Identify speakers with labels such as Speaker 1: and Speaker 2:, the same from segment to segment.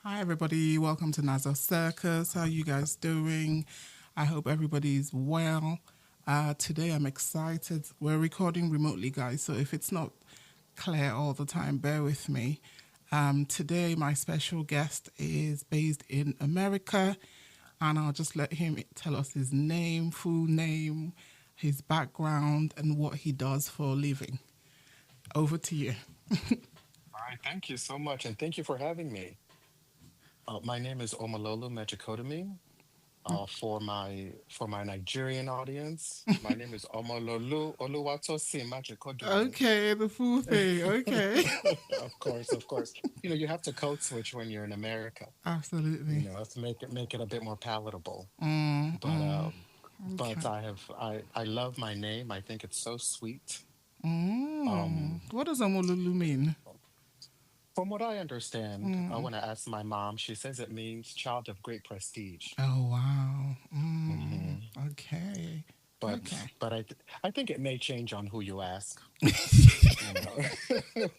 Speaker 1: Hi everybody, welcome to Nazo Circus. How are you guys doing? I hope everybody's well. Today I'm excited. We're recording remotely, guys, so if it's not clear all the time, bear with me. Today my special guest is based in America, and I'll just let him tell us his name, full name, his background, and what he does for a living. Over to you.
Speaker 2: All right, thank you so much, and thank you for having me. My name is Omololu Majekodunmi. For my Nigerian audience, my name is Omololu Oluwatosin Majekodunmi.
Speaker 1: Okay, the full thing. Okay.
Speaker 2: Of course, of course. You have to code switch when you're in America.
Speaker 1: Absolutely.
Speaker 2: To make it a bit more palatable.
Speaker 1: Mm,
Speaker 2: But
Speaker 1: mm,
Speaker 2: but
Speaker 1: okay.
Speaker 2: I love my name. I think it's so sweet.
Speaker 1: Mm.
Speaker 2: Um,
Speaker 1: What does Omololu mean?
Speaker 2: from what I understand,
Speaker 1: Mm.
Speaker 2: when I asked my mom, she says it means child of great prestige.
Speaker 1: Oh, wow. Mm.
Speaker 2: hmm
Speaker 1: Okay.
Speaker 2: but
Speaker 1: Okay.
Speaker 2: I think it may change on who you ask, you know.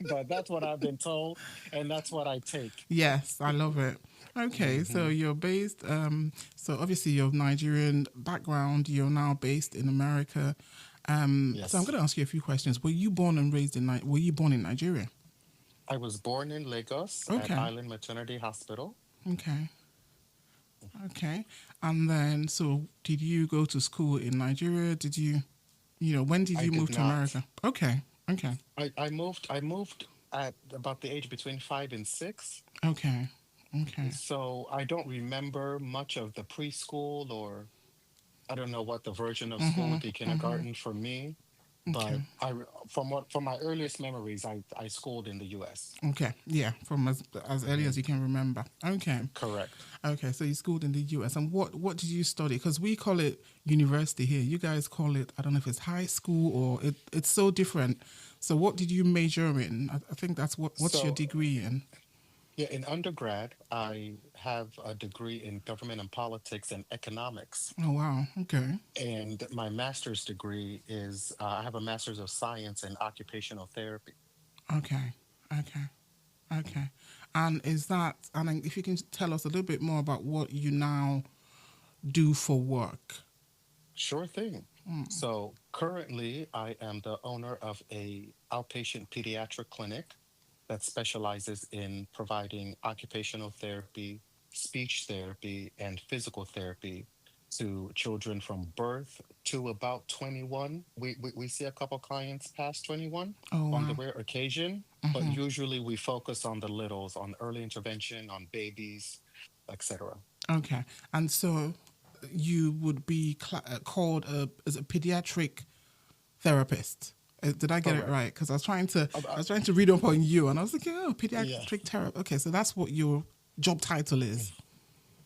Speaker 2: But that's what I've been told, and that's what I take.
Speaker 1: Yes, I love it. Okay, so
Speaker 2: hmm
Speaker 1: you're based, so obviously you're of Nigerian background, you're now based in America. So I'm
Speaker 2: Yes,
Speaker 1: going to ask you a few questions. Were you born and raised in, were you born in Nigeria?
Speaker 2: I was born in Lagos at
Speaker 1: Okay.
Speaker 2: Island Maternity Hospital.
Speaker 1: Okay. Okay. And then, so did you go to school in Nigeria? Did you, when did
Speaker 2: I
Speaker 1: you
Speaker 2: did
Speaker 1: move to
Speaker 2: not.
Speaker 1: America? Okay. Okay.
Speaker 2: I moved at about the age between 5 and 6.
Speaker 1: Okay. Okay.
Speaker 2: So I don't remember much of the preschool, or I don't know what the version of school
Speaker 1: Mm-hmm.
Speaker 2: would be,
Speaker 1: Mm-hmm.
Speaker 2: kindergarten for me.
Speaker 1: Okay.
Speaker 2: But from my earliest memories, I schooled in the U.S.
Speaker 1: Okay. Yeah. From as early
Speaker 2: hmm
Speaker 1: as you can remember. Okay.
Speaker 2: Correct.
Speaker 1: Okay. So you schooled in the US. And what did you study? Because we call it university here. You guys call it, I don't know if it's high school or it's so different. So what did you major in? I think that's what's your
Speaker 2: So
Speaker 1: degree in?
Speaker 2: yeah, in undergrad, I have a degree in government and politics and economics,
Speaker 1: Oh wow. Okay.
Speaker 2: and my master's degree is I have a master's of science in occupational therapy.
Speaker 1: Okay. Okay. Okay. And if you can tell us a little bit more about what you now do for work.
Speaker 2: Sure thing.
Speaker 1: Mm.
Speaker 2: So currently, I am the owner of a outpatient pediatric clinic that specializes in providing occupational therapy, speech therapy, and physical therapy to children from birth to about 21. We see a couple clients past 21
Speaker 1: Oh
Speaker 2: on the
Speaker 1: wow.
Speaker 2: rare occasion, but
Speaker 1: Hmm.
Speaker 2: usually we focus on the littles, on early intervention, on babies, etc.
Speaker 1: Okay. And so you would be called as a pediatric therapist. Did I get it
Speaker 2: Correct.
Speaker 1: right? Because I
Speaker 2: Uh, uh,
Speaker 1: was trying to read up on you, and I was thinking, oh,
Speaker 2: yeah,
Speaker 1: pediatric therapist. Okay, so that's what your job title is.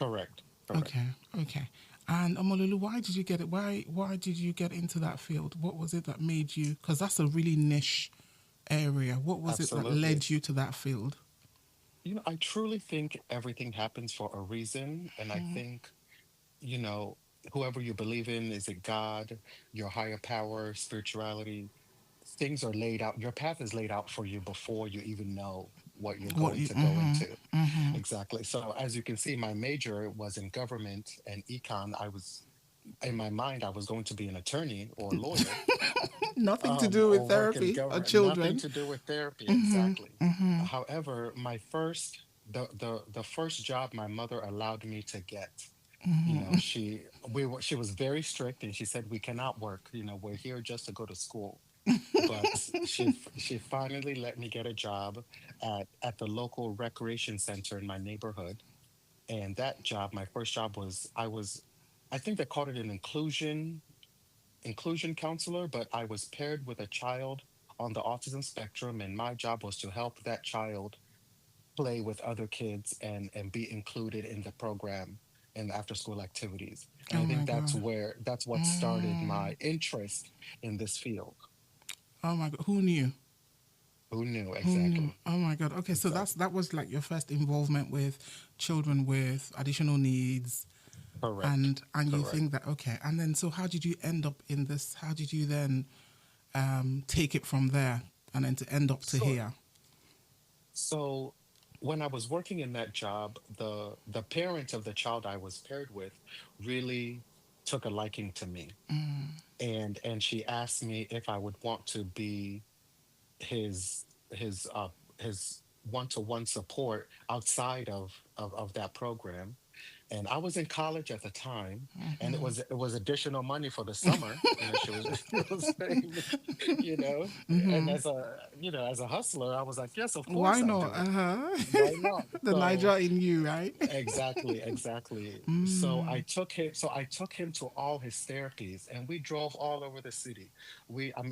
Speaker 2: correct. Correct.
Speaker 1: Okay, okay. And Omololu, why did you get it? Why did you get into that field? What was it that made you? Because that's a really niche area. What was it that
Speaker 2: Absolutely.
Speaker 1: led you to that field?
Speaker 2: I truly think everything happens for a reason. And I think, you know, whoever you believe in, is it God, your higher power, spirituality, things are laid out. Your path is laid out for you before you even know what you're
Speaker 1: What
Speaker 2: going
Speaker 1: you?
Speaker 2: to go
Speaker 1: Mm-hmm.
Speaker 2: into.
Speaker 1: Mm-hmm.
Speaker 2: Exactly. So, as you can see, my major was in government and econ. In my mind, I was going to be an attorney or a lawyer,
Speaker 1: Nothing to do with
Speaker 2: or work in
Speaker 1: therapy or
Speaker 2: government. Nothing
Speaker 1: children.
Speaker 2: to do with therapy,
Speaker 1: Mm-hmm.
Speaker 2: exactly.
Speaker 1: Mm-hmm.
Speaker 2: However, the first job my mother allowed me to get,
Speaker 1: Mm-hmm.
Speaker 2: she was very strict, and she said we cannot work. We're here just to go to school. But she finally let me get a job at the local recreation center in my neighborhood. And that job, my first job, I think they called it an inclusion counselor, but I was paired with a child on the autism spectrum, and my job was to help that child play with other kids and be included in the program and after school activities. And
Speaker 1: Oh
Speaker 2: I
Speaker 1: my
Speaker 2: think
Speaker 1: god.
Speaker 2: that's what started
Speaker 1: Mm.
Speaker 2: my interest in this field.
Speaker 1: Oh my god. Who knew?
Speaker 2: Who knew?
Speaker 1: Who knew?
Speaker 2: Exactly.
Speaker 1: Oh my god. Okay, so
Speaker 2: Exactly.
Speaker 1: that was like your first involvement with children with additional needs,
Speaker 2: Correct.
Speaker 1: and you
Speaker 2: Correct.
Speaker 1: think that okay, and then so how did you end up in this? How did you then? take it from there and then to end up to
Speaker 2: So,
Speaker 1: here?
Speaker 2: so when I was working in that job, the parent of the child I was paired with really took a liking to me, and she asked me if I would want to be his his uh his one-to-one support outside of that program. And I was in college at the time, and it was additional money for the summer. She was she was paying me, you know. And as a hustler, I was like, yes, of
Speaker 1: Why
Speaker 2: course I'll
Speaker 1: not?
Speaker 2: do it.
Speaker 1: Uh-huh.
Speaker 2: Why not?
Speaker 1: The
Speaker 2: So
Speaker 1: Niger in you, right?
Speaker 2: exactly. So I took him to all his therapies, and we drove all over the city.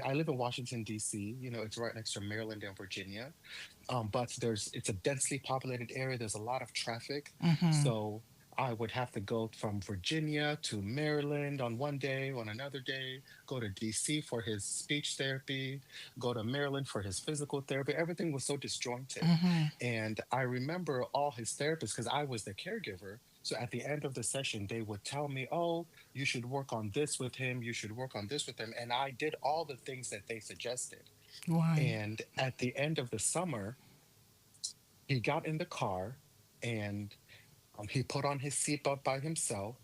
Speaker 2: I live in Washington, D.C. It's right next to Maryland and Virginia. But it's a densely populated area. There's a lot of traffic. So I would have to go from Virginia to Maryland on one day, on another day, go to DC for his speech therapy, go to Maryland for his physical therapy. Everything was so disjointed. And I remember all his therapists, because I was the caregiver. So at the end of the session, they would tell me, oh, you should work on this with him. You should work on this with him. And I did all the things that they suggested.
Speaker 1: Why?
Speaker 2: And at the end of the summer, he got in the car, and he put on his seatbelt by himself.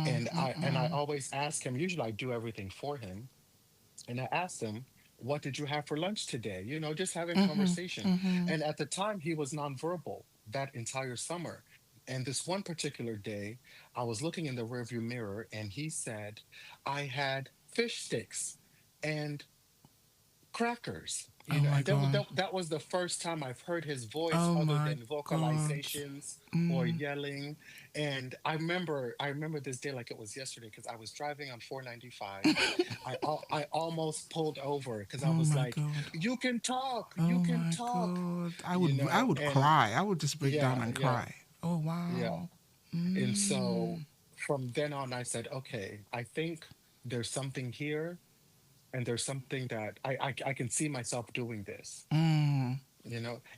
Speaker 2: And I always ask him, usually I do everything for him. And I asked him, what did you have for lunch today? Just having conversation. And at the time, he was nonverbal that entire summer. And this one particular day, I was looking in the rearview mirror, and he said, I had fish sticks and crackers.
Speaker 1: Oh my
Speaker 2: And
Speaker 1: God.
Speaker 2: that was the first time I've heard his voice
Speaker 1: Oh
Speaker 2: other
Speaker 1: my
Speaker 2: than
Speaker 1: God.
Speaker 2: vocalizations or yelling. And I remember this day like it was yesterday, because I was driving on 495. I almost pulled over because I
Speaker 1: Oh
Speaker 2: was
Speaker 1: my
Speaker 2: like,
Speaker 1: God.
Speaker 2: you can talk,
Speaker 1: Oh
Speaker 2: you can
Speaker 1: my
Speaker 2: talk,
Speaker 1: God. I would
Speaker 2: and
Speaker 1: cry. I would just break down
Speaker 2: yeah,
Speaker 1: and
Speaker 2: yeah,
Speaker 1: cry. Oh
Speaker 2: yeah.
Speaker 1: wow.
Speaker 2: And so from then on, I said, okay, I think there's something here, and there's something that I can see myself doing this.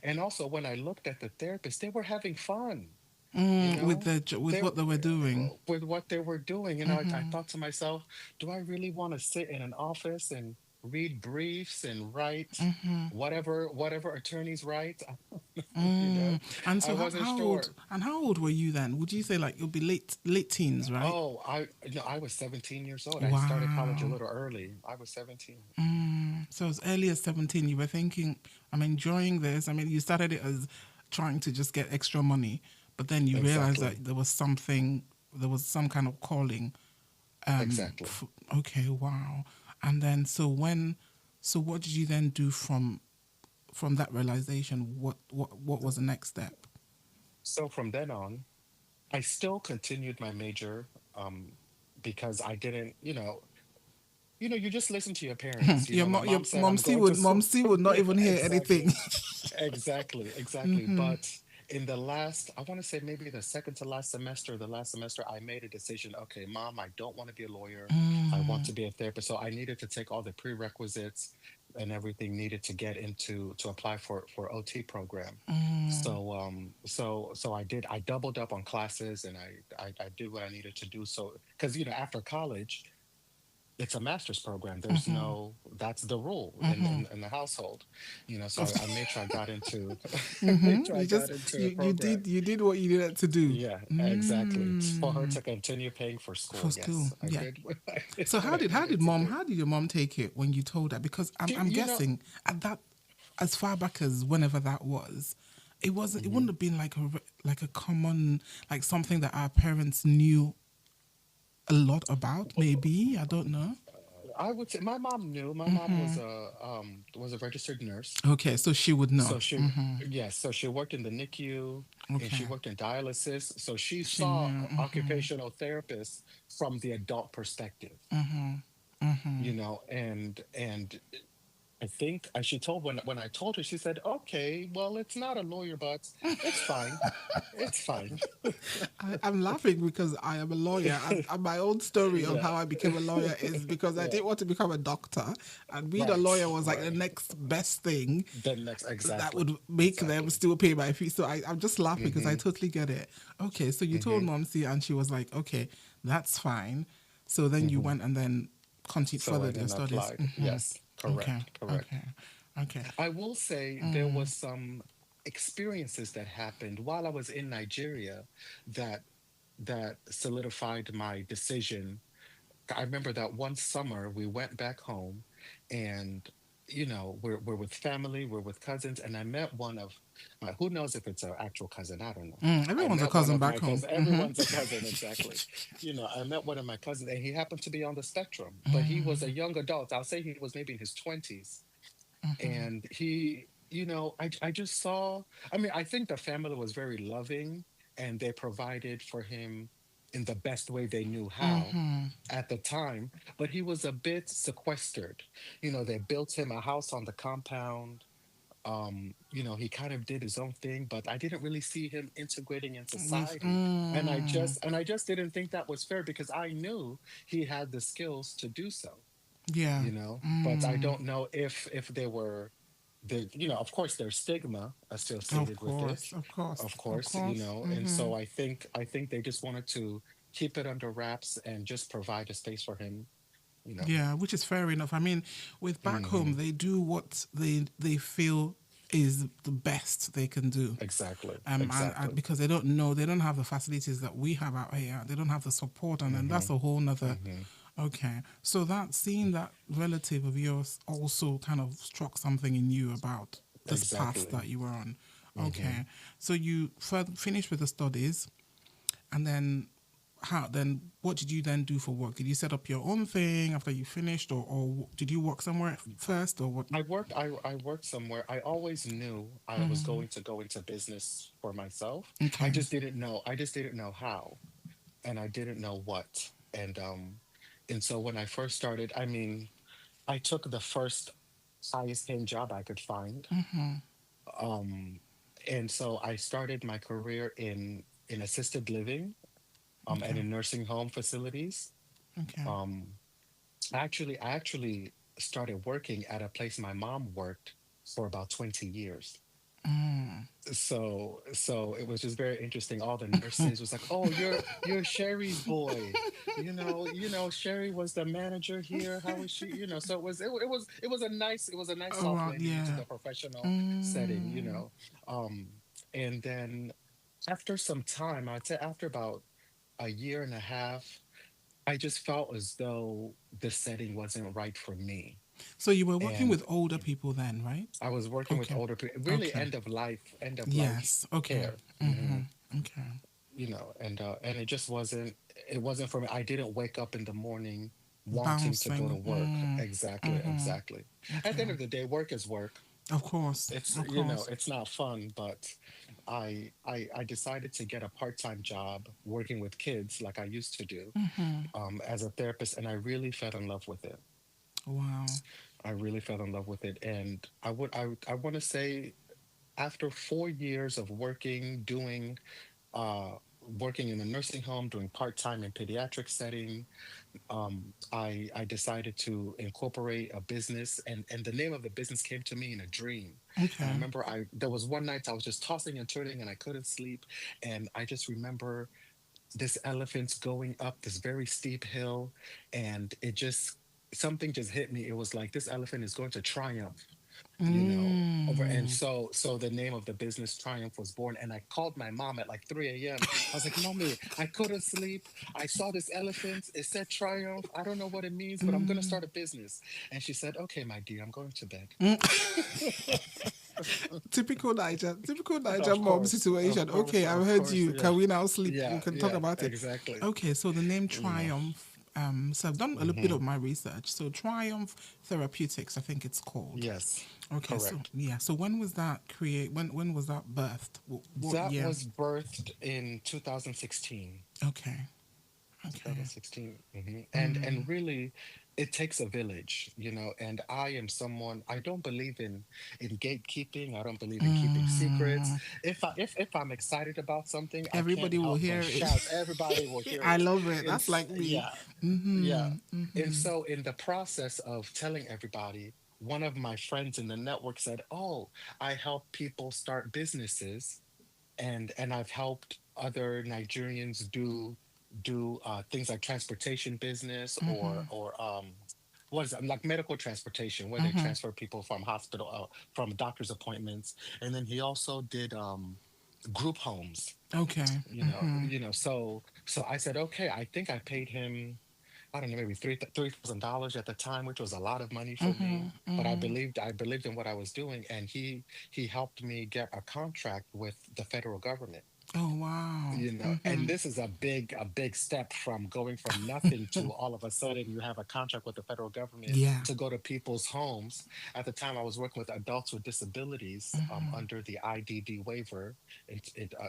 Speaker 2: And also, when I looked at the therapist, they were having fun, you
Speaker 1: With
Speaker 2: know
Speaker 1: with
Speaker 2: they
Speaker 1: what they were doing.
Speaker 2: with what they were doing. I thought to myself, do I really want to sit in an office and read briefs and write whatever attorneys write? you know
Speaker 1: And
Speaker 2: I
Speaker 1: so
Speaker 2: wasn't sure.
Speaker 1: how old were you then? Would you say like you'll be late teens, right?
Speaker 2: Oh, I was 17 years old. I started college a
Speaker 1: Wow.
Speaker 2: little early. I was 17.
Speaker 1: So as early as 17, you were thinking, I'm enjoying this. I mean, you started it as trying to just get extra money, but then you realized
Speaker 2: Exactly.
Speaker 1: that there was some kind of calling.
Speaker 2: Exactly.
Speaker 1: Okay, wow. And then so what did you then do from that realization? What was the next step?
Speaker 2: So from then on, I still continued my major, because I didn't, you just listen to your parents. My
Speaker 1: Your
Speaker 2: mom said I'm
Speaker 1: momsy
Speaker 2: going to school.
Speaker 1: would not
Speaker 2: Yeah,
Speaker 1: even hear anything.
Speaker 2: exactly. Exactly. But in the last, I want to say maybe the second to last semester, the last semester, I made a decision. Okay, mom, I don't want to be a lawyer. I want to be a therapist. So I needed to take all the prerequisites and everything needed to get into to apply for OT program. So I doubled up on classes, and I did what I needed to do. So because after college, it's a master's program. That's the rule in the household. So I made sure I got into made sure I got into a program.
Speaker 1: You did what you needed to do.
Speaker 2: Yeah, exactly. For her to continue paying for
Speaker 1: For
Speaker 2: school.
Speaker 1: school.
Speaker 2: Yes, I
Speaker 1: Yeah.
Speaker 2: did what I did
Speaker 1: So
Speaker 2: what I needed to do.
Speaker 1: how did your mom take it when you told her? Because
Speaker 2: She,
Speaker 1: I'm
Speaker 2: you know,
Speaker 1: guessing at that, as far back as whenever that was, it wouldn't
Speaker 2: mhm.
Speaker 1: have been like like a common, like something that our parents knew a lot about. Maybe I don't know.
Speaker 2: I would say my mom knew. My mom was a registered nurse.
Speaker 1: Okay, so she would know.
Speaker 2: So yes, so she worked in the NICU, and
Speaker 1: Okay,
Speaker 2: she worked in dialysis. So she
Speaker 1: she
Speaker 2: saw
Speaker 1: knew.
Speaker 2: occupational therapists from the adult perspective, and I think she told when I told her, she said, "Okay, well, it's not a lawyer, but it's fine, it's fine."
Speaker 1: I'm laughing because I am a lawyer, and my own story of
Speaker 2: Yeah,
Speaker 1: how I became a lawyer is because I
Speaker 2: yeah,
Speaker 1: didn't want to become a doctor, and being a
Speaker 2: right,
Speaker 1: lawyer was like the
Speaker 2: right.
Speaker 1: next best thing
Speaker 2: Then next,
Speaker 1: that
Speaker 2: exactly,
Speaker 1: would make them
Speaker 2: exactly.
Speaker 1: still pay my fee. So I'm just laughing because I
Speaker 2: Hmm.
Speaker 1: totally get it. Okay, so you told
Speaker 2: Hmm.
Speaker 1: Momsy, and she was like, okay, that's fine. So then you
Speaker 2: Hmm.
Speaker 1: went and then continued
Speaker 2: So I
Speaker 1: furthered your
Speaker 2: then
Speaker 1: studies.
Speaker 2: applied. Yes.
Speaker 1: Okay.
Speaker 2: Correct, correct.
Speaker 1: Okay. Okay.
Speaker 2: I will say there was some experiences that happened while I was in Nigeria that solidified my decision. I remember that one summer we went back home, and we're with family, we're with cousins, and I met one of my, who knows if it's an actual cousin, I don't know. I
Speaker 1: Everyone's a
Speaker 2: met one
Speaker 1: cousin
Speaker 2: of
Speaker 1: back
Speaker 2: my
Speaker 1: home.
Speaker 2: cousins. Everyone's a cousin, exactly. I met one of my cousins, and he happened to be on the spectrum, but he was a young adult. I'll say he was maybe in his 20s, and I just saw, I mean, I think the family was very loving, and they provided for him in the best way they knew how at the time, but he was a bit sequestered. They built him a house on the compound. He kind of did his own thing, but I didn't really see him integrating in
Speaker 1: With
Speaker 2: society. And I just didn't think that was fair, because I knew he had the skills to do so.
Speaker 1: yeah.
Speaker 2: But I don't know if they were, of course there's stigma
Speaker 1: Of
Speaker 2: associated with
Speaker 1: course.
Speaker 2: it,
Speaker 1: Of course.
Speaker 2: of
Speaker 1: Of
Speaker 2: course,
Speaker 1: course.
Speaker 2: and so I think they just wanted to keep it under wraps and just provide a space for him, you know.
Speaker 1: Yeah, which is fair enough. I mean, with back home,
Speaker 2: Hmm.
Speaker 1: they do what they feel is the best they can do.
Speaker 2: Exactly,
Speaker 1: And
Speaker 2: exactly.
Speaker 1: because they don't know, they don't have the facilities that we have out here. They don't have the support, and then
Speaker 2: Hmm.
Speaker 1: that's a whole nother.
Speaker 2: Hmm.
Speaker 1: Okay, so that seeing that relative of yours also kind of struck something in you about this path
Speaker 2: Exactly.
Speaker 1: that you were on.
Speaker 2: Hmm.
Speaker 1: Okay, so you finished with the studies, and then how? Then what did you then do for work? Did you set up your own thing after you finished, or did you work somewhere first, or what?
Speaker 2: I worked somewhere. I always knew I was going to go into business for myself. I
Speaker 1: Okay,
Speaker 2: just didn't know. I just didn't know how, and I didn't know what. And so when I first started, I mean, I took the first highest paying job I could find. Um, and so I started my career in assisted living, and
Speaker 1: okay,
Speaker 2: in nursing home facilities.
Speaker 1: okay.
Speaker 2: Um, I actually started working at a place my mom worked for about 20 years. So it was just very interesting. All the nurses was like, "Oh, you're Sherry's boy. Sherry was the manager here. How was she? So it was a nice
Speaker 1: Oh,
Speaker 2: soft
Speaker 1: well,
Speaker 2: landing into
Speaker 1: yeah.
Speaker 2: the professional setting. Um, and then after some time, I'd say after about a year and a half, I just felt as though the setting wasn't right for me.
Speaker 1: So you were working
Speaker 2: And
Speaker 1: with older people then, right?
Speaker 2: I was working with
Speaker 1: Okay,
Speaker 2: older people, really
Speaker 1: okay.
Speaker 2: end of life
Speaker 1: Yes, okay.
Speaker 2: care.
Speaker 1: Mm-hmm. Okay.
Speaker 2: And it wasn't for me. I didn't wake up in the morning wanting to go to
Speaker 1: Bouncing.
Speaker 2: work. Exactly, exactly. At
Speaker 1: Okay.
Speaker 2: the end of the day, work is work.
Speaker 1: Of course,
Speaker 2: It's
Speaker 1: of
Speaker 2: you know
Speaker 1: course.
Speaker 2: it's not fun, but I decided to get a part-time job working with kids like I used to do, as a therapist, and I really fell in love with it.
Speaker 1: Wow.
Speaker 2: I really fell in love with it, and I want to say, after 4 years of working in a nursing home, doing part-time in pediatric setting, I decided to incorporate a business, and the name of the business came to me in a dream. And I
Speaker 1: Okay.
Speaker 2: remember there was one night I was just tossing and turning, and I couldn't sleep, and I just remember this elephant's going up this very steep hill, and something just hit me. It was like, this elephant is going to triumph, over. And so the name of the business, Triumph, was born. And I called my mom at like 3 a.m. I was like, "Mommy, I couldn't sleep. I saw this elephant. It said Triumph. I don't know what it means, but I'm gonna start a business." And she said, "Okay, my dear, I'm going to bed."
Speaker 1: Typical Niger
Speaker 2: Of
Speaker 1: mom
Speaker 2: course, of
Speaker 1: situation.
Speaker 2: course,
Speaker 1: Okay, I've
Speaker 2: of
Speaker 1: heard
Speaker 2: course.
Speaker 1: you.
Speaker 2: Yeah,
Speaker 1: Can we now sleep? We
Speaker 2: yeah,
Speaker 1: can talk
Speaker 2: yeah,
Speaker 1: about it.
Speaker 2: exactly.
Speaker 1: Okay, so the name
Speaker 2: You know.
Speaker 1: Triumph. So I've done a little bit
Speaker 2: Hmm.
Speaker 1: of my research. So Triumph Therapeutics, I think it's called.
Speaker 2: Yes,
Speaker 1: Okay, so
Speaker 2: correct.
Speaker 1: yeah, so when was that create? When was that birthed? What
Speaker 2: That
Speaker 1: year?
Speaker 2: was birthed in 2016.
Speaker 1: Okay, okay.
Speaker 2: 2016. And really, it takes a village, and I am someone, I don't believe in gatekeeping. I don't believe in keeping secrets. If I'm excited about something, I can't
Speaker 1: Everybody will
Speaker 2: help but
Speaker 1: hear it.
Speaker 2: shout. Everybody will hear
Speaker 1: I
Speaker 2: it.
Speaker 1: love it. That's like me.
Speaker 2: Yeah, yeah. And so in the process of telling everybody, one of my friends in the network said, "Oh, I help people start businesses, and I've helped other Nigerians do things like transportation business, or what is it, like medical transportation, where they transfer people from hospital, from doctor's appointments. And then he also did group homes.
Speaker 1: Okay.
Speaker 2: So I said, okay, I think I paid him, I don't know, maybe $3,000 at the time, which was a lot of money for me. But I believed in what I was doing, and he helped me get a contract with the federal government.
Speaker 1: Oh wow.
Speaker 2: And this is a big step from going from nothing to all of a sudden you have a contract with the federal government
Speaker 1: Yeah.
Speaker 2: to go to people's homes. At the time, I was working with adults with disabilities under the IDD waiver,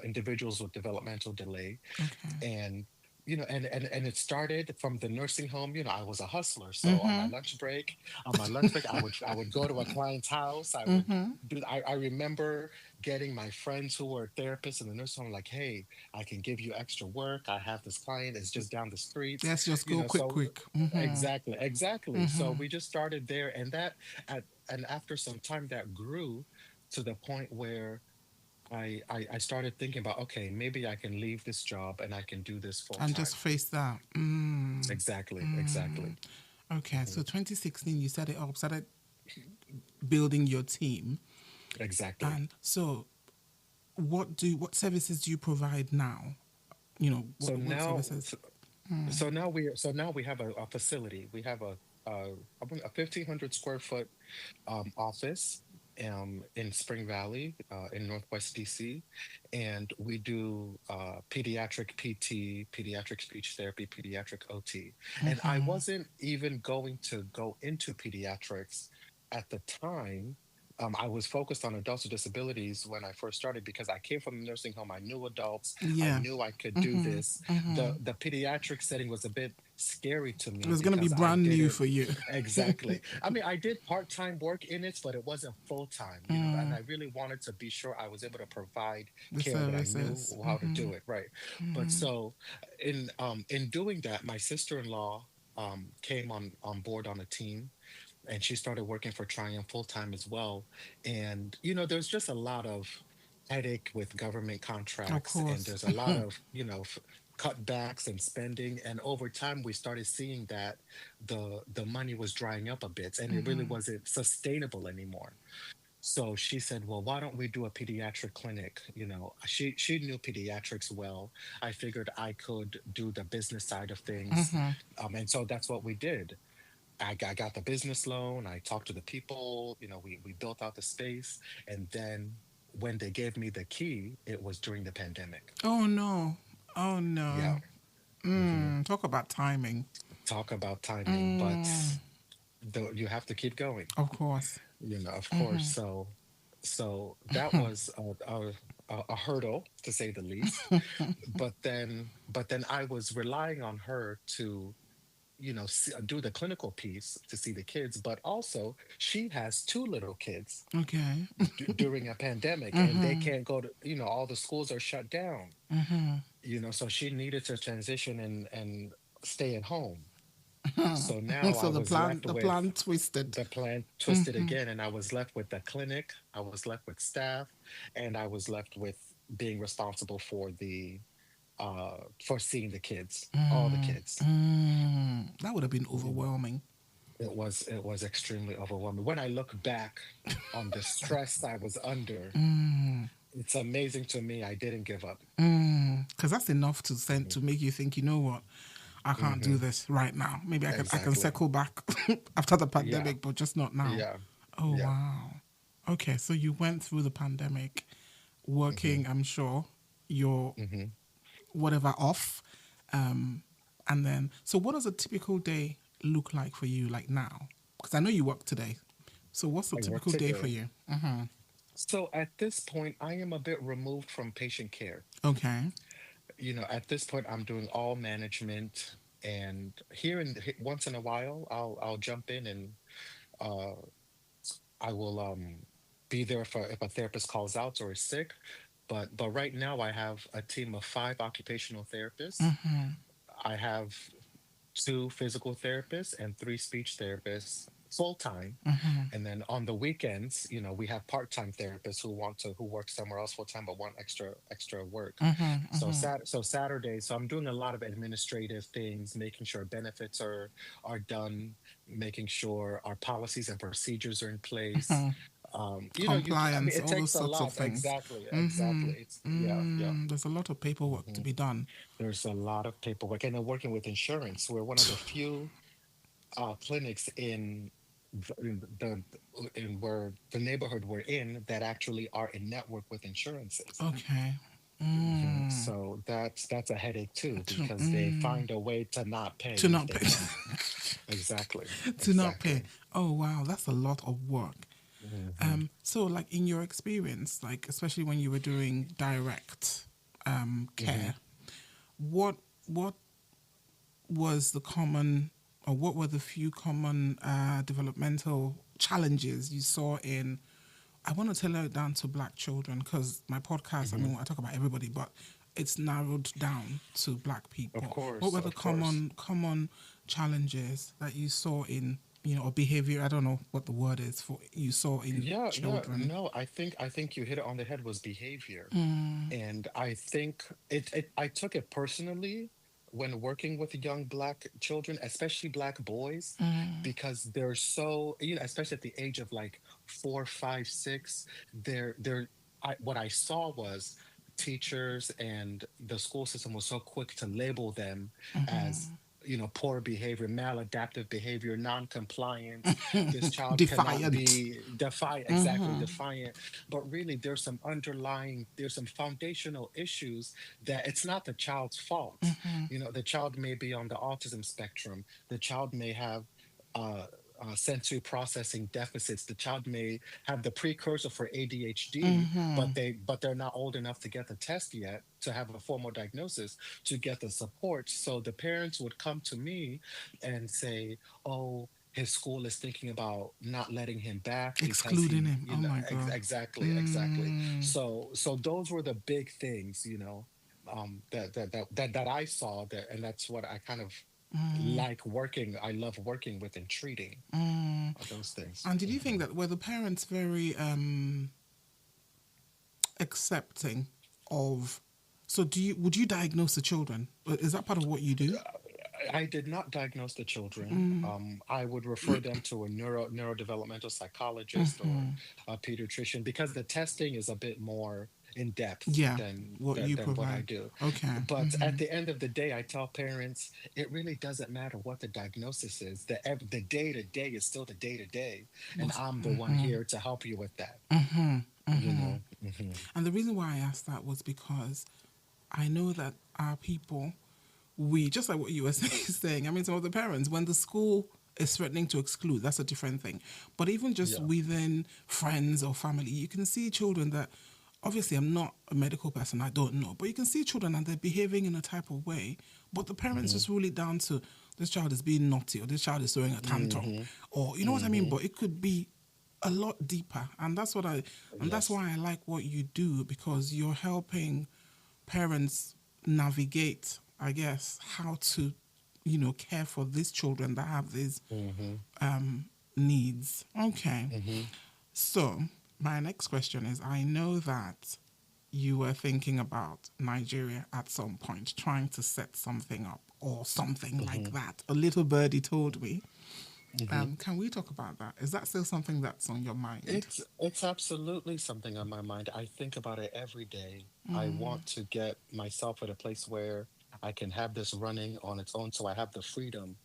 Speaker 2: individuals with developmental delay.
Speaker 1: Okay.
Speaker 2: And it started from the nursing home. I was a hustler, so on my lunch break I would go to a client's house. I remember getting my friends who were therapists in the nursing home, like, hey, I can give you extra work, I have this client, it's just down the street.
Speaker 1: Let's just
Speaker 2: you
Speaker 1: go
Speaker 2: know
Speaker 1: quick,
Speaker 2: so
Speaker 1: quick.
Speaker 2: exactly, so we just started there, and after some time that grew to the point where I started thinking about, okay, maybe I can leave this job and I can do this full
Speaker 1: And just
Speaker 2: time.
Speaker 1: face that.
Speaker 2: Exactly.
Speaker 1: Okay.
Speaker 2: Mhm.
Speaker 1: So 2016, you set it up, started building your team,
Speaker 2: Exactly.
Speaker 1: and so what services do you provide now?
Speaker 2: So
Speaker 1: What
Speaker 2: now,
Speaker 1: services?
Speaker 2: so, so now we have a facility. We have a 1,500 square foot office in Spring Valley, in Northwest DC, and we do pediatric PT, pediatric speech therapy, pediatric OT. And I wasn't even going to go into pediatrics at the time. I was focused on adults with disabilities when I first started because I came from the nursing home. I knew adults. I
Speaker 1: Yeah.
Speaker 2: knew I could do this. The pediatric setting was a bit scary to
Speaker 1: It
Speaker 2: me
Speaker 1: was going to be
Speaker 2: because I
Speaker 1: brand new
Speaker 2: didn't.
Speaker 1: for you.
Speaker 2: Exactly. I mean, I did part-time work in it, but it wasn't full-time, and I really wanted to be sure I was able to provide
Speaker 1: The
Speaker 2: care, that I knew
Speaker 1: services.
Speaker 2: how to do it, right? But so in doing that, my sister-in-law came on board on a team, and she started working for Triumph full-time as well. And there's just a lot of headache with government
Speaker 1: Of
Speaker 2: contracts, and
Speaker 1: course.
Speaker 2: there's a lot of cutbacks and spending. And over time, we started seeing that the money was drying up a bit, and it really wasn't sustainable anymore. So she said, well, why don't we do a pediatric clinic? She knew pediatrics well. I figured I could do the business side of things. And so that's what we did. I got the business loan. I talked to the people. We built out the space. And then when they gave me the key, it was during the pandemic.
Speaker 1: Oh no. Oh
Speaker 2: Yeah.
Speaker 1: no.
Speaker 2: hmm
Speaker 1: Talk about timing.
Speaker 2: Talk about timing, but you have to keep going,
Speaker 1: Of course.
Speaker 2: of course. So that was a hurdle, to say the least. But then I was relying on her to do the clinical piece to see the kids, but also she has two little kids
Speaker 1: Okay.
Speaker 2: during a pandemic, and they can't go to, all the schools are shut down, so she needed to transition and stay at home. So now I
Speaker 1: So the
Speaker 2: was
Speaker 1: plan
Speaker 2: left
Speaker 1: the
Speaker 2: with
Speaker 1: plan twisted.
Speaker 2: the plan twisted again, and I was left with the clinic, I was left with staff, and I was left with being responsible for seeing the kids, all the kids.
Speaker 1: That would have been overwhelming.
Speaker 2: It was extremely overwhelming. When I look back on the stress I was under, it's amazing to me I didn't give up.
Speaker 1: Because that's enough to send to make you think, you know what, I can't do
Speaker 2: hmm
Speaker 1: this right now. Maybe I can
Speaker 2: Exactly.
Speaker 1: circle back after the
Speaker 2: Yeah.
Speaker 1: pandemic, but just not now.
Speaker 2: Yeah.
Speaker 1: Oh
Speaker 2: Yeah.
Speaker 1: wow. Okay, so you went through the pandemic
Speaker 2: hmm
Speaker 1: working, I'm sure, your
Speaker 2: hmm
Speaker 1: whatever off. And then, so what does a typical day look like for you, like now? Because I know you work today. So what's a
Speaker 2: I work
Speaker 1: typical day for
Speaker 2: today.
Speaker 1: you?
Speaker 2: So at this point, I am a bit removed from patient care.
Speaker 1: Okay.
Speaker 2: At this point, I'm doing all management, and once in a while, I'll jump in, and uh, I will be there if a therapist calls out or is sick. But right now, I have a team of 5 occupational therapists. I have 2 physical therapists and 3 speech therapists. full time.
Speaker 1: Mm-hmm.
Speaker 2: And then on the weekends, we have part-time therapists who work somewhere else full time but want extra work.
Speaker 1: Mm-hmm.
Speaker 2: So
Speaker 1: Mm-hmm.
Speaker 2: Saturday, so I'm doing a lot of administrative things, making sure benefits are done, making sure our policies and procedures are in place.
Speaker 1: Mm-hmm.
Speaker 2: I mean,
Speaker 1: Compliance,
Speaker 2: it
Speaker 1: all those
Speaker 2: takes a
Speaker 1: sorts of
Speaker 2: lot.
Speaker 1: things.
Speaker 2: Exactly,
Speaker 1: Mm-hmm.
Speaker 2: exactly. It's yeah, yeah.
Speaker 1: There's a lot of paperwork to
Speaker 2: hmm
Speaker 1: be done.
Speaker 2: There's a lot of paperwork, and then working with insurance. We're one of the few clinics in where the neighborhood we're in that actually are in network with insurances.
Speaker 1: Okay.
Speaker 2: So that's a headache too,
Speaker 1: To,
Speaker 2: because they find a way to not pay
Speaker 1: to
Speaker 2: if
Speaker 1: not
Speaker 2: they
Speaker 1: pay.
Speaker 2: can. Exactly,
Speaker 1: To not pay.
Speaker 2: exactly.
Speaker 1: Oh wow, that's a lot of work.
Speaker 2: hmm
Speaker 1: So like in your experience, like especially when you were doing direct
Speaker 2: hmm
Speaker 1: care, what what was the common, or what were the few common developmental challenges you saw in, I want to tailor it down to black children because my podcast, I
Speaker 2: hmm
Speaker 1: mean, I talk about everybody, but it's narrowed down to black
Speaker 2: Of
Speaker 1: people. What
Speaker 2: course,
Speaker 1: were the
Speaker 2: of course.
Speaker 1: common challenges that you saw in, or behavior, I don't know what the word is for, you saw in
Speaker 2: Yeah, yeah.
Speaker 1: children?
Speaker 2: No, I think you hit it on the head, was behavior. And I think I took it personally when working with young black children, especially black boys, because they're so, especially at the age of like 4, 5, 6, what I saw was teachers and the school system was so quick to label them as, poor behavior, maladaptive behavior, non-compliance. This child cannot
Speaker 1: Defiant.
Speaker 2: be defiant, exactly, defiant. But really, there's some foundational issues that it's not the child's fault. The child may be on the autism spectrum. The child may have uh, sensory processing deficits. The child may have the precursor for ADHD, but they're not old enough to get the test yet to have a formal diagnosis, to get the support. So the parents would come to me and say, "Oh, his school is thinking about not letting him back because
Speaker 1: Excluding
Speaker 2: he,
Speaker 1: him. Oh my God.
Speaker 2: exactly." So those were the big things, that I saw there, and that's what I kind of like working. I love working with and treating those things.
Speaker 1: And did you think that, were the parents very accepting of, so would you diagnose the children? Is that part of what you do?
Speaker 2: I did not diagnose the children. I would refer them to a neurodevelopmental psychologist or a pediatrician, because the testing is a bit more in depth
Speaker 1: Yeah,
Speaker 2: than
Speaker 1: what you
Speaker 2: than what I
Speaker 1: provide.
Speaker 2: do.
Speaker 1: Okay.
Speaker 2: But at the end of the day, I tell parents it really doesn't matter what the diagnosis is. The day to day is still the day to day, and I'm the one here to help you with that. You know.
Speaker 1: And the reason why I asked that was because I know that our people, we, just like what you were saying, I mean, some of the parents, when the school is threatening to exclude, that's a different thing. But even just
Speaker 2: Yeah.
Speaker 1: within friends or family, you can see children that, obviously, I'm not a medical person, I don't know, but you can see children and they're behaving in a type of way, but the parents
Speaker 2: hmm
Speaker 1: just rule it down to, this child is being naughty, or this child is throwing a tantrum,
Speaker 2: hmm
Speaker 1: or you know what I mean?
Speaker 2: hmm
Speaker 1: But it could be a lot deeper. And that's
Speaker 2: Yes.
Speaker 1: why I like what you do, because you're helping parents navigate, I guess, how to, care for these children that have these
Speaker 2: hmm
Speaker 1: needs. Okay.
Speaker 2: hmm
Speaker 1: So, my next question is, I know that you were thinking about Nigeria at some point, trying to set something up or something like
Speaker 2: hmm
Speaker 1: that. A little birdie told me.
Speaker 2: hmm
Speaker 1: Can we talk about that? Is that still something that's on your mind?
Speaker 2: It's absolutely something on my mind. I think about it every day. I want to get myself at a place where I can have this running on its own, so I have the freedom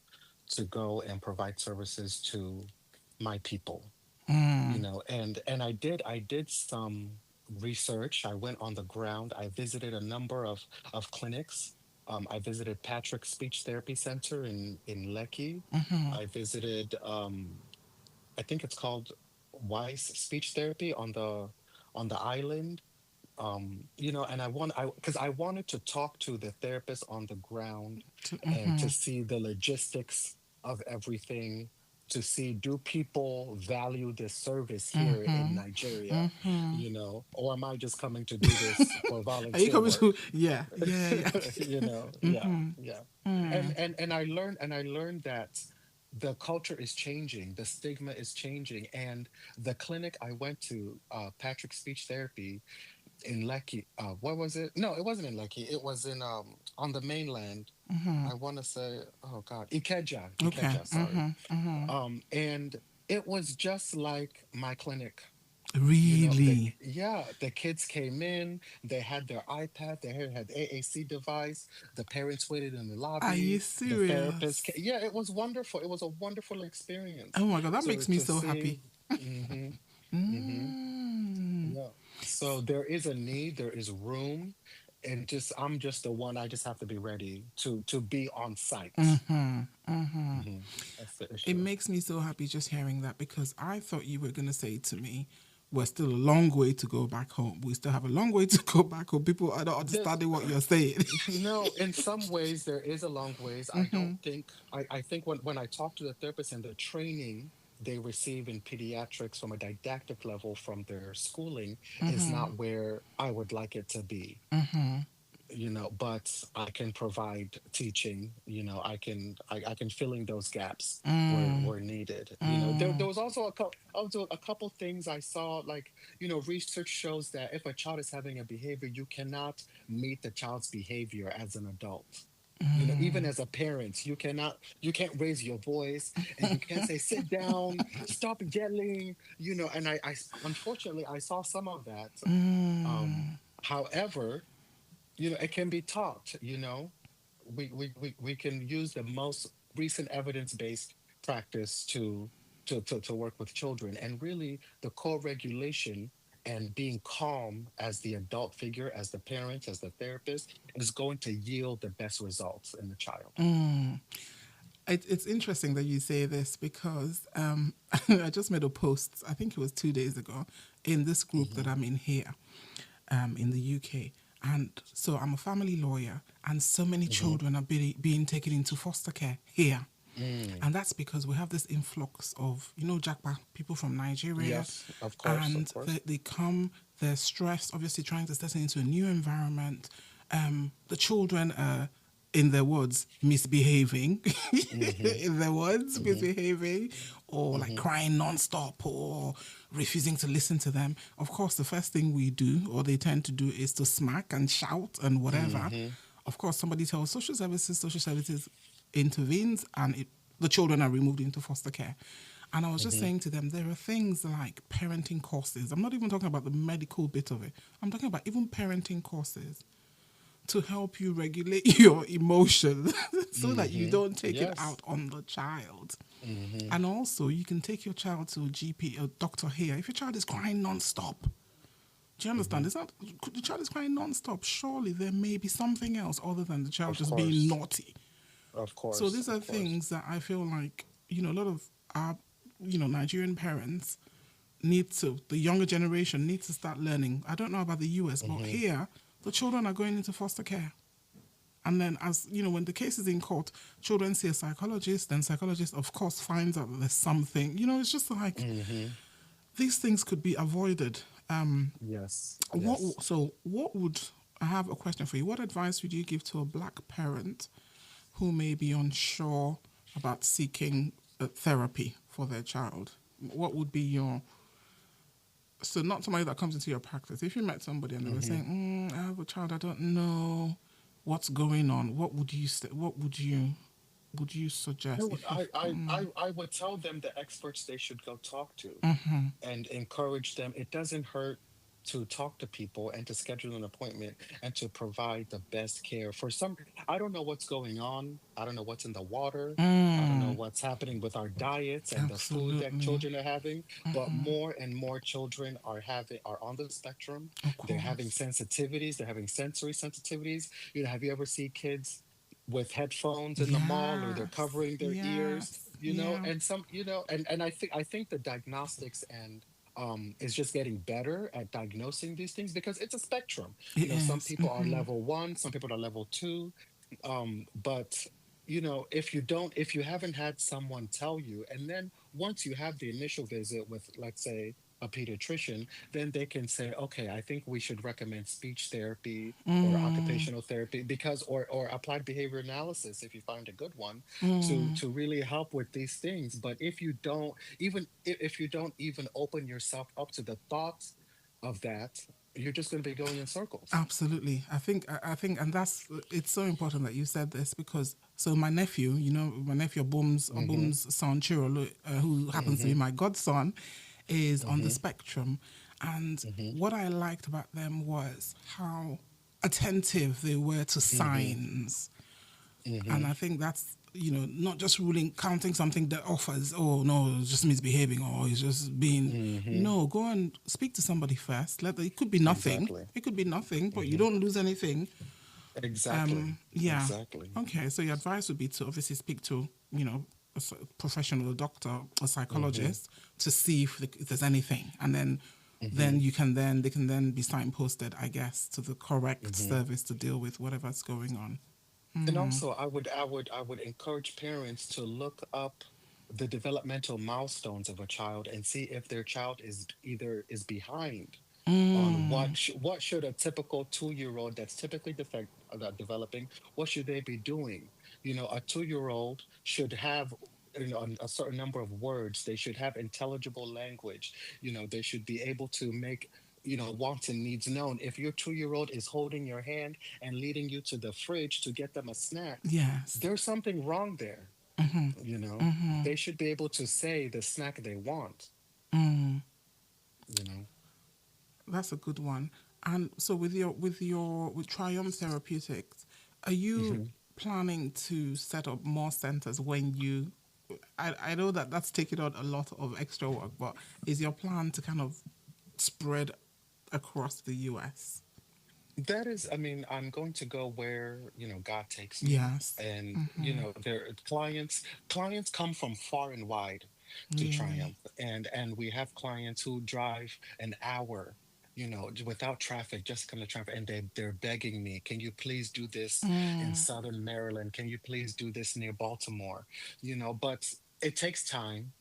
Speaker 2: to go and provide services to my people. And I did some research. I went on the ground. I visited a number of clinics. I visited Patrick Speech Therapy Center in Lekki. I visited, I think it's called Wise Speech Therapy on the island. And because I wanted to talk to the therapist on the ground and to see the logistics of everything, to see, do people value this service here in Nigeria, or am I just coming to do this for
Speaker 1: Are you
Speaker 2: volunteer
Speaker 1: coming to?
Speaker 2: work?
Speaker 1: Yeah, yeah, yeah.
Speaker 2: Yeah, yeah. And I learned that the culture is changing, the stigma is changing, and the clinic I went to, Patrick Speech Therapy in Lekki, what was it? No, it wasn't in Lekki. It was in on the mainland. I want to say, oh God, Ikeja,
Speaker 1: Okay.
Speaker 2: Ikeja, sorry. And it was just like my clinic.
Speaker 1: Really?
Speaker 2: The kids came in, they had their iPad, they had AAC device, the parents waited in the
Speaker 1: Are you
Speaker 2: lobby, the therapist
Speaker 1: serious?
Speaker 2: yeah, it was wonderful. It was a wonderful experience
Speaker 1: Oh my God, that
Speaker 2: to
Speaker 1: makes me so
Speaker 2: see.
Speaker 1: happy.
Speaker 2: Hmm. Hmm.
Speaker 1: Mm.
Speaker 2: Yeah. So there is a need, there is room, and just I'm just the one, I just have to be ready to be on site. Hmm. That's the
Speaker 1: It
Speaker 2: issue.
Speaker 1: makes me so happy just hearing that because I thought you were going to say to me, we're still a long way to go back home. We still have a long way to go back home. People are not
Speaker 2: There's
Speaker 1: understanding what you're saying.
Speaker 2: no, in some ways there is a long ways. I don't think I think when I talk to the therapist and the training they receive in pediatrics from a didactic level from their schooling is not where I would like it to be. But I can provide teaching. I can fill in those gaps where needed. There was also a couple things I saw, like, research shows that if a child is having a behavior, you cannot meet the child's behavior as an adult. Even as a parent, you can't raise your voice, and you can't say, sit down, stop yelling, and unfortunately I saw some of that. However, it can be taught. We can use the most recent evidence-based practice to work with children, and really the co-regulation and being calm as the adult figure, as the parent, as the therapist, is going to yield the best results in the child.
Speaker 1: It's interesting that you say this because I just made a post, I think it was 2 days ago, in this group that
Speaker 2: Hmm.
Speaker 1: I'm in here in the UK. And so I'm a family lawyer, and so many
Speaker 2: Hmm.
Speaker 1: children are being taken into foster care here.
Speaker 2: Mm.
Speaker 1: And that's because we have this influx of, Jackpa, people from Nigeria,
Speaker 2: Yes, of course, of
Speaker 1: and
Speaker 2: course.
Speaker 1: they come, they're stressed, obviously trying to settle into a new environment. The children are, in their words, misbehaving,
Speaker 2: Hmm.
Speaker 1: in their words,
Speaker 2: Hmm.
Speaker 1: misbehaving, or like
Speaker 2: Hmm.
Speaker 1: crying nonstop, or refusing to listen to them. Of course, the first thing we do, or they tend to do, is to smack and shout and whatever.
Speaker 2: Hmm.
Speaker 1: Of course, somebody tells social services intervenes, and the children are removed into foster care. And I was just
Speaker 2: Hmm.
Speaker 1: saying to them, there are things like parenting courses. I'm not even talking about the medical bit of it. I'm talking about even parenting courses to help you regulate your emotions so that you
Speaker 2: Hmm.
Speaker 1: don't take it
Speaker 2: Yes.
Speaker 1: out on the child.
Speaker 2: Hmm.
Speaker 1: And also, you can take your child to a GP, a doctor here. If your child is crying non-stop, do you understand?
Speaker 2: Hmm.
Speaker 1: It's not the child is crying non-stop. Surely there may be something else other than the child
Speaker 2: Of
Speaker 1: just being
Speaker 2: course.
Speaker 1: naughty.
Speaker 2: Of
Speaker 1: So
Speaker 2: course.
Speaker 1: these are
Speaker 2: Of course.
Speaker 1: things that I feel like, a lot of our, Nigerian parents need to, the younger generation needs to start learning. I don't know about the US, but
Speaker 2: Hmm.
Speaker 1: here, the children are going into foster care. And then, as you know, when the case is in court, children see a psychologist, then psychologist, of course, finds out that there's something. It's just like
Speaker 2: Hmm.
Speaker 1: these things could be avoided.
Speaker 2: Yes.
Speaker 1: What
Speaker 2: Yes.
Speaker 1: so? What would I have a question for you? What advice would you give to a black parent who may be unsure about seeking therapy for their child? What would be your not somebody that comes into your practice. If you met somebody and they were
Speaker 2: Hmm.
Speaker 1: saying, "I have a child, I don't know what's going on," what would you say? What would you suggest
Speaker 2: No,
Speaker 1: if you?
Speaker 2: I would tell them the experts they should go talk to,
Speaker 1: Mm-hmm.
Speaker 2: and encourage them. It doesn't hurt to talk to people and to schedule an appointment and to provide the best care. I don't know what's going on. I don't know what's in the water. I don't know
Speaker 1: Mm,
Speaker 2: what's happening with our diets and the food that
Speaker 1: absolutely.
Speaker 2: children are having, but more and more children are on the spectrum.
Speaker 1: Of
Speaker 2: They're having
Speaker 1: course.
Speaker 2: sensitivities, they're having sensory sensitivities. Have you ever seen kids with headphones in the mall, or they're
Speaker 1: Yes.
Speaker 2: covering their ears,
Speaker 1: Yes. Yeah.
Speaker 2: and some, and I think the diagnostics and is just getting better at diagnosing these things, because it's a spectrum.
Speaker 1: It
Speaker 2: Some
Speaker 1: is.
Speaker 2: people are level 1, some people are level 2. But if you haven't had someone tell you, and then once you have the initial visit with, let's say, a pediatrician, then they can say, okay, I think we should recommend speech therapy or occupational therapy because or applied behavior analysis if you find a good one to really help with these things. But if you don't even if you don't even open yourself up to the thoughts of that, you're just going to be going in circles.
Speaker 1: Absolutely. I think, and that's it's so important that you said this because so my nephew, my nephew
Speaker 2: Hmm.
Speaker 1: Obum's son Chirolo, who happens to be
Speaker 2: Hmm.
Speaker 1: my godson, is on the
Speaker 2: Hmm.
Speaker 1: spectrum, and
Speaker 2: Hmm.
Speaker 1: what I liked about them was how attentive they were to
Speaker 2: Hmm.
Speaker 1: signs. And
Speaker 2: Hmm.
Speaker 1: I think that's, not just counting something that offers, oh, no, it just misbehaving or it's just being.
Speaker 2: Hmm.
Speaker 1: No, go and speak to somebody first. It could be nothing.
Speaker 2: Exactly.
Speaker 1: It could be nothing, but you
Speaker 2: Hmm.
Speaker 1: don't lose anything.
Speaker 2: Exactly.
Speaker 1: Yeah.
Speaker 2: Exactly.
Speaker 1: Okay. So your advice would be to obviously speak to, professional, a doctor, a
Speaker 2: Hmm.
Speaker 1: psychologist to see if there's anything. And then
Speaker 2: Hmm.
Speaker 1: they can then be signposted, I guess, to the correct
Speaker 2: Hmm.
Speaker 1: service to deal with whatever's going on.
Speaker 2: And also, I would encourage parents to look up the developmental milestones of a child and see if their child is behind on what should a typical 2-year-old that's typically that developing, what should they be doing. A 2-year-old should have a certain number of words. They should have intelligible language. They should be able to make wants and needs known. If your 2-year-old is holding your hand and leading you to the fridge to get them a snack,
Speaker 1: Yes.
Speaker 2: there's something wrong there. They should be able to say the snack they want you know
Speaker 1: That's a good one. And so with Triumph Therapeutics, are you
Speaker 2: Mhm.
Speaker 1: planning to set up more centers when you I know that that's taking on a lot of extra work, but is your plan to kind of spread across the US?
Speaker 2: That is, I mean, I'm going to go where, God takes me.
Speaker 1: Yes.
Speaker 2: And, their clients come from far and wide to
Speaker 1: Really?
Speaker 2: Triumph. And we have clients who drive an hour, without traffic, just come to Triumph, and they're begging me, can you please do this in Southern Maryland? Can you please do this near Baltimore? But it takes time.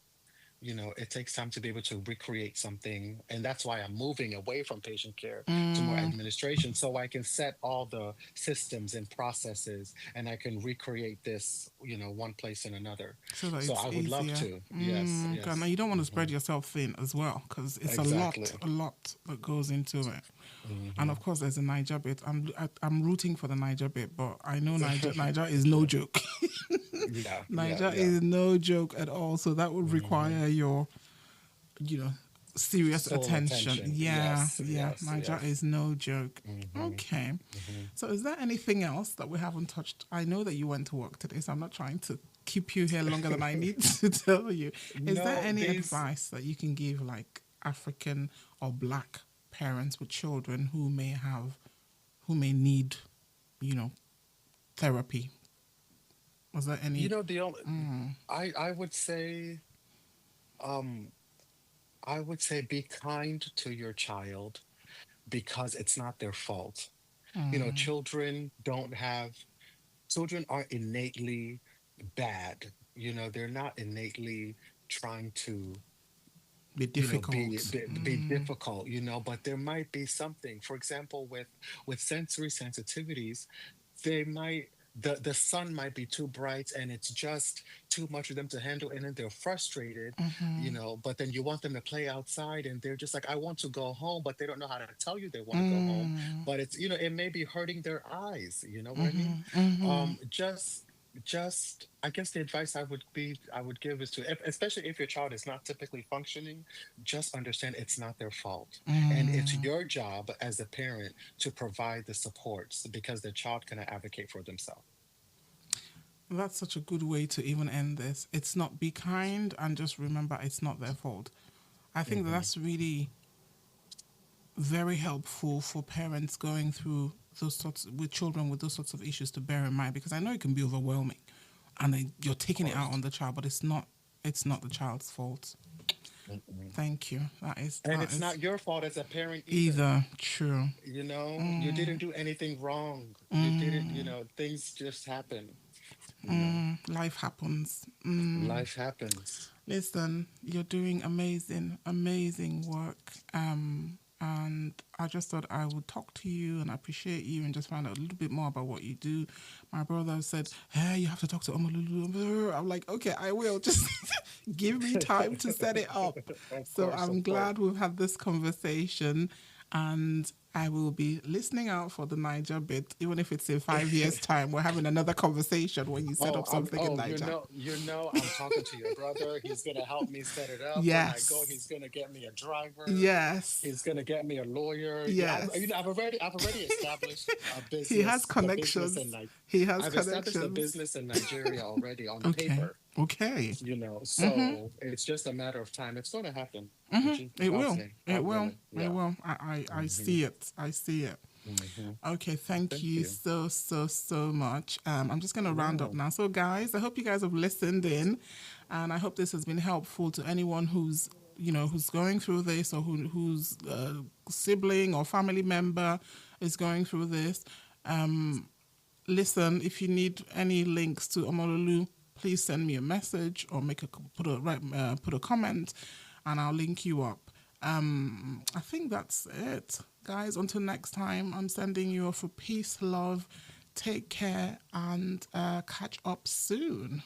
Speaker 2: It takes time to be able to recreate something. And that's why I'm moving away from patient care to more administration so I can set all the systems and processes and I can recreate this, one place and another.
Speaker 1: So that
Speaker 2: So
Speaker 1: it's
Speaker 2: I would love
Speaker 1: easier.
Speaker 2: to. Yes,
Speaker 1: Okay. Now
Speaker 2: yes.
Speaker 1: you don't want to
Speaker 2: Hmm.
Speaker 1: spread yourself thin as well, because it's
Speaker 2: Exactly.
Speaker 1: a lot that goes into it. And
Speaker 2: Hmm.
Speaker 1: of course, there's a Niger bit. I'm rooting for the Niger bit, but I know Niger is no joke.
Speaker 2: Yeah, yeah,
Speaker 1: Niger
Speaker 2: yeah.
Speaker 1: is no joke at all. So that would
Speaker 2: Hmm.
Speaker 1: require your, you know, serious
Speaker 2: Full
Speaker 1: attention.
Speaker 2: attention.
Speaker 1: Yeah,
Speaker 2: Yes,
Speaker 1: yeah.
Speaker 2: yes,
Speaker 1: Niger
Speaker 2: yes.
Speaker 1: is no joke.
Speaker 2: Hmm.
Speaker 1: Okay.
Speaker 2: Hmm.
Speaker 1: So is there anything else that we haven't touched? I know that you went to work today, so I'm not trying to keep you here longer than I need to tell you. Is there
Speaker 2: No,
Speaker 1: any
Speaker 2: these.
Speaker 1: advice that you can give, like African or Black parents with children who may need, you know, therapy? Was there any?
Speaker 2: The only I would say um be kind to your child because it's not their fault. Children aren't innately bad. They're not innately trying to
Speaker 1: Be difficult.
Speaker 2: be difficult, but there might be something. For example, with sensory sensitivities, they might the sun might be too bright and it's just too much for them to handle, and then they're frustrated, but then you want them to play outside and they're just like, I want to go home, but they don't know how to tell you they want to go home. But it's, it may be hurting their eyes, you know what I mean? Just I guess the advice I would give is to, especially if your child is not typically functioning, just understand it's not their fault, and it's your job as a parent to provide the supports because the child cannot advocate for themselves.
Speaker 1: That's such a good way to even end this. It's not be kind and just remember it's not their fault. I think that
Speaker 2: Hmm.
Speaker 1: that's really very helpful for parents going through those sorts with children with those sorts of issues to bear in mind, because I know it can be overwhelming and then you're
Speaker 2: Of
Speaker 1: taking it out
Speaker 2: course.
Speaker 1: on the child, but it's not the child's fault.
Speaker 2: Mm-mm.
Speaker 1: Thank you.
Speaker 2: And
Speaker 1: That
Speaker 2: it's
Speaker 1: is
Speaker 2: not your fault as a parent either.
Speaker 1: either true.
Speaker 2: You didn't do anything wrong. You didn't, things just happen, you know,
Speaker 1: Life happens.
Speaker 2: life happens.
Speaker 1: Listen, you're doing amazing, amazing work. And I just thought I would talk to you and appreciate you and just find out a little bit more about what you do. My brother said, "Hey, you have to talk to Omololu." I'm like, "Okay, I will. Just give me time to set it up."
Speaker 2: Of
Speaker 1: So
Speaker 2: course,
Speaker 1: I'm
Speaker 2: of course.
Speaker 1: glad we've had this conversation, and I will be listening out for the Niger bit, even if it's in 5 years' time. We're having another conversation when you set
Speaker 2: Oh,
Speaker 1: up something in Niger.
Speaker 2: I'm talking to your brother. He's gonna help me set it up. When I go,
Speaker 1: Yes,
Speaker 2: he's gonna get me a driver.
Speaker 1: yes,
Speaker 2: He's gonna get me a lawyer. Yeah,
Speaker 1: yes.
Speaker 2: I've already established
Speaker 1: He has
Speaker 2: a business
Speaker 1: connections. He has
Speaker 2: I've established a
Speaker 1: connections.
Speaker 2: business in Nigeria already on
Speaker 1: Okay.
Speaker 2: paper.
Speaker 1: Okay.
Speaker 2: So it's just a matter of time. It's going to happen.
Speaker 1: It
Speaker 2: God's
Speaker 1: will.
Speaker 2: name,
Speaker 1: It
Speaker 2: God
Speaker 1: will.
Speaker 2: willing.
Speaker 1: It
Speaker 2: Yeah.
Speaker 1: will. I
Speaker 2: Hmm.
Speaker 1: see it. I see it.
Speaker 2: Hmm.
Speaker 1: Okay, thank
Speaker 2: Thank
Speaker 1: you
Speaker 2: you.
Speaker 1: so, so, so much. I'm just going to round up
Speaker 2: Yeah.
Speaker 1: now. So, guys, I hope you guys have listened in, and I hope this has been helpful to anyone who's, who's going through this, or whose sibling or family member is going through this. Listen, if you need any links to Omololu, please send me a message or put a comment, and I'll link you up. I think that's it, guys. Until next time, I'm sending you off for peace, love, take care, and catch up soon.